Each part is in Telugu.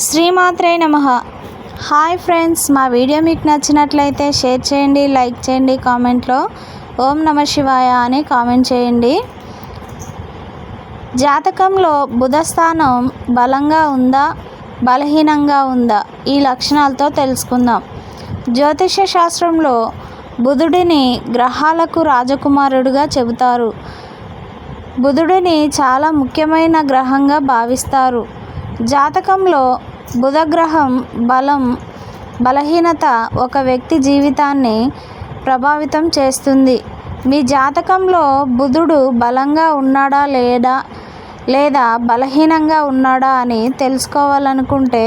శ్రీమాత్రే నమః. హాయ్ ఫ్రెండ్స్, మా వీడియో మీకు నచ్చినట్లయితే షేర్ చేయండి, లైక్ చేయండి, కామెంట్లో ఓం నమ శివాయ అని కామెంట్ చేయండి. జాతకంలో బుధస్థానం బలంగా ఉందా, బలహీనంగా ఉందా, ఈ లక్షణాలతో తెలుసుకుందాం. జ్యోతిష శాస్త్రంలో బుధుడిని గ్రహాలకు రాజకుమారుడుగా చెబుతారు. బుధుడిని చాలా ముఖ్యమైన గ్రహంగా భావిస్తారు. జాతకంలో బుధగ్రహం బలహీనత ఒక వ్యక్తి జీవితాన్ని ప్రభావితం చేస్తుంది. మీ జాతకంలో బుధుడు బలంగా ఉన్నాడా లేదా బలహీనంగా ఉన్నాడా అని తెలుసుకోవాలనుకుంటే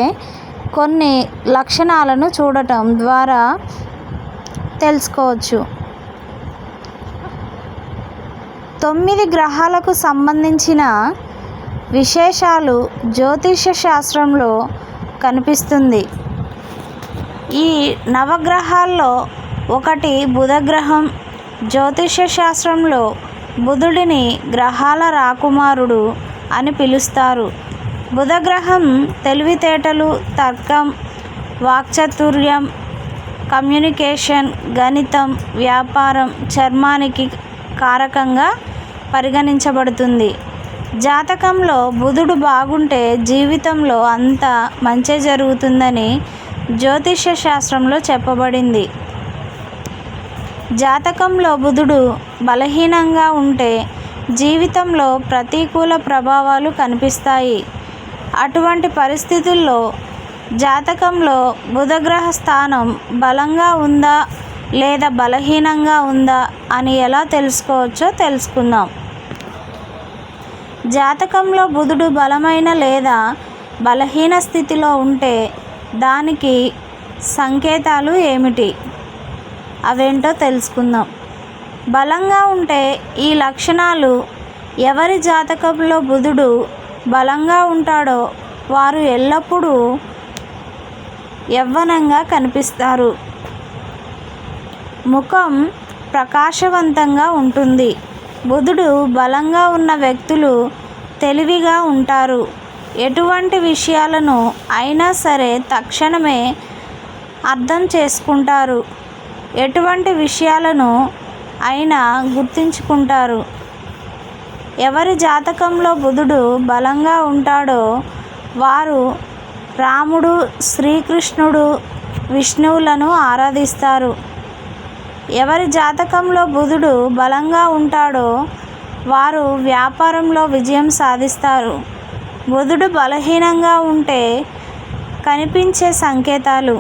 కొన్ని లక్షణాలను చూడటం ద్వారా తెలుసుకోవచ్చు. 9 గ్రహాలకు సంబంధించిన విశేషాలు జ్యోతిష శాస్త్రంలో కనిపిస్తుంది. ఈ నవగ్రహాల్లో ఒకటి బుధగ్రహం. జ్యోతిష శాస్త్రంలో బుధుడిని గ్రహాల రాకుమారుడు అని పిలుస్తారు. బుధగ్రహం తెలివితేటలు, తర్కం, వాక్చాతుర్యం, కమ్యూనికేషన్, గణితం, వ్యాపారం, చర్మానికి కారకంగా పరిగణించబడుతుంది. జాతకంలో బుధుడు బాగుంటే జీవితంలో అంతా మంచి జరుగుతుందని జ్యోతిష శాస్త్రంలో చెప్పబడింది. జాతకంలో బుధుడు బలహీనంగా ఉంటే జీవితంలో ప్రతికూల ప్రభావాలు కనిపిస్తాయి. అటువంటి పరిస్థితుల్లో జాతకంలో బుధగ్రహ స్థానం బలంగా ఉందా లేదా బలహీనంగా ఉందా అని ఎలా తెలుసుకోవచ్చో తెలుసుకుందాం. జాతకంలో బుధుడు బలమైన లేదా బలహీన స్థితిలో ఉంటే దానికి సంకేతాలు ఏమిటి, అవేంటో తెలుసుకుందాం. బలంగా ఉంటే ఈ లక్షణాలు. ఎవరి జాతకంలో బుధుడు బలంగా ఉంటాడో వారు ఎల్లప్పుడూ యవ్వనంగా కనిపిస్తారు. ముఖం ప్రకాశవంతంగా ఉంటుంది. బుధుడు బలంగా ఉన్న వ్యక్తులు తెలివిగా ఉంటారు. ఎటువంటి విషయాలను అయినా సరే తక్షణమే అర్థం చేసుకుంటారు. ఎటువంటి విషయాలను అయినా గుర్తుంచుకుంటారు. ఎవరి జాతకంలో బుధుడు బలంగా ఉంటాడో వారు రాముడు, శ్రీకృష్ణుడు, విష్ణువులను ఆరాధిస్తారు. ఎవరి జాతకంలో బుధుడు బలంగా ఉంటాడో వారు వ్యాపారంలో విజయం సాధిస్తారు. బుధుడు బలహీనంగా ఉంటే కనిపించే సంకేతాలు.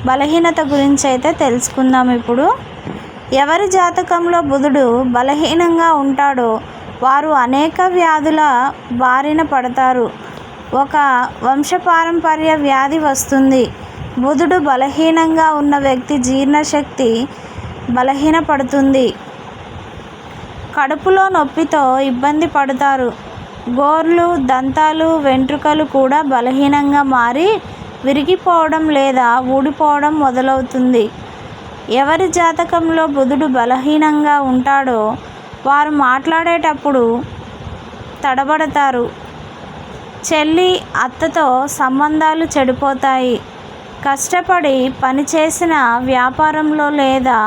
బలహీనత గురించి అయితే తెలుసుకుందాం ఇప్పుడు. ఎవరి జాతకంలో బుధుడు బలహీనంగా ఉంటాడో వారు అనేక వ్యాధుల బారిన పడతారు. ఒక వంశపారంపర్య వ్యాధి వస్తుంది. బుధుడు బలహీనంగా ఉన్న వ్యక్తి జీర్ణశక్తి బలహీనపడుతుంది. కడుపులో నొప్పితో ఇబ్బంది పడతారు. గోర్లు, దంతాలు, వెంట్రుకలు కూడా బలహీనంగా మారి విరిగిపోవడం లేదా ఊడిపోవడం మొదలవుతుంది. ఎవరి జాతకంలో బుధుడు బలహీనంగా ఉంటాడో వారు మాట్లాడేటప్పుడు తడబడతారు. చెల్లి, అత్తతో సంబంధాలు చెడిపోతాయి. కష్టపడి పనిచేసిన వ్యాపారంలో లేదా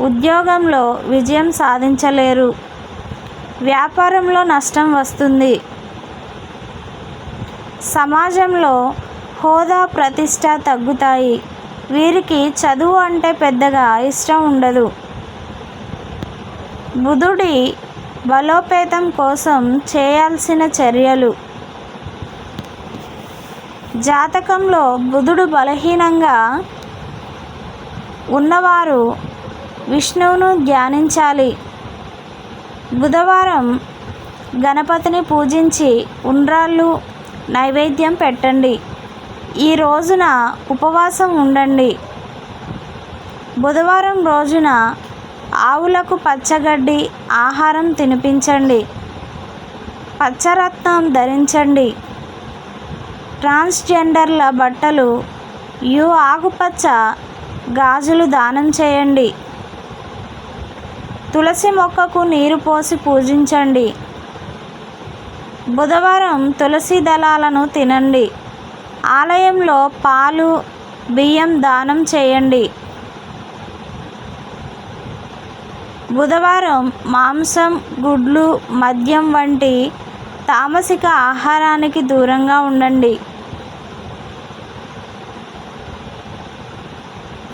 ఉద్యోగంలో విజయం సాధించలేరు. వ్యాపారంలో నష్టం వస్తుంది. సమాజంలో హోదా, ప్రతిష్ట తగ్గుతాయి. వీరికి చదువు అంటే పెద్దగా ఇష్టం ఉండదు. బుధుడి బలోపేతం కోసం చేయాల్సిన చర్యలు. జాతకంలో బుధుడు బలహీనంగా ఉన్నవారు విష్ణువును ధ్యానించాలి. బుధవారం గణపతిని పూజించి ఉండ్రాళ్ళు నైవేద్యం పెట్టండి. ఈ రోజున ఉపవాసం ఉండండి. బుధవారం రోజున ఆవులకు పచ్చగడ్డి ఆహారం తినిపించండి. పచ్చరత్నం ధరించండి. ట్రాన్స్జెండర్ల బట్టలు, ఆకుపచ్చ గాజులు దానం చేయండి. తులసి మొక్కకు నీరు పోసి పూజించండి. బుధవారం తులసి దళాలను తినండి. ఆలయంలో పాలు, బియ్యం దానం చేయండి. బుధవారం మాంసం, గుడ్లు, మద్యం వంటి తామసిక ఆహారానికి దూరంగా ఉండండి.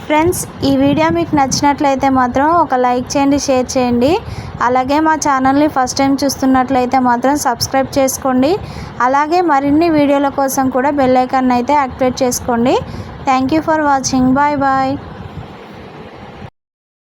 ఫ్రెండ్స్, ఈ వీడియో మీకు నచ్చినట్లయితే మాత్రం ఒక లైక్ చేయండి, షేర్ చేయండి. అలాగే మా ఛానల్ని ఫస్ట్ టైం చూస్తున్నట్లయితే మాత్రం సబ్స్క్రైబ్ చేసుకోండి. అలాగే మరిన్ని వీడియోల కోసం కూడా బెల్ ఐకాన్ అయితే యాక్టివేట్ చేసుకోండి. Thank you for watching. Bye bye.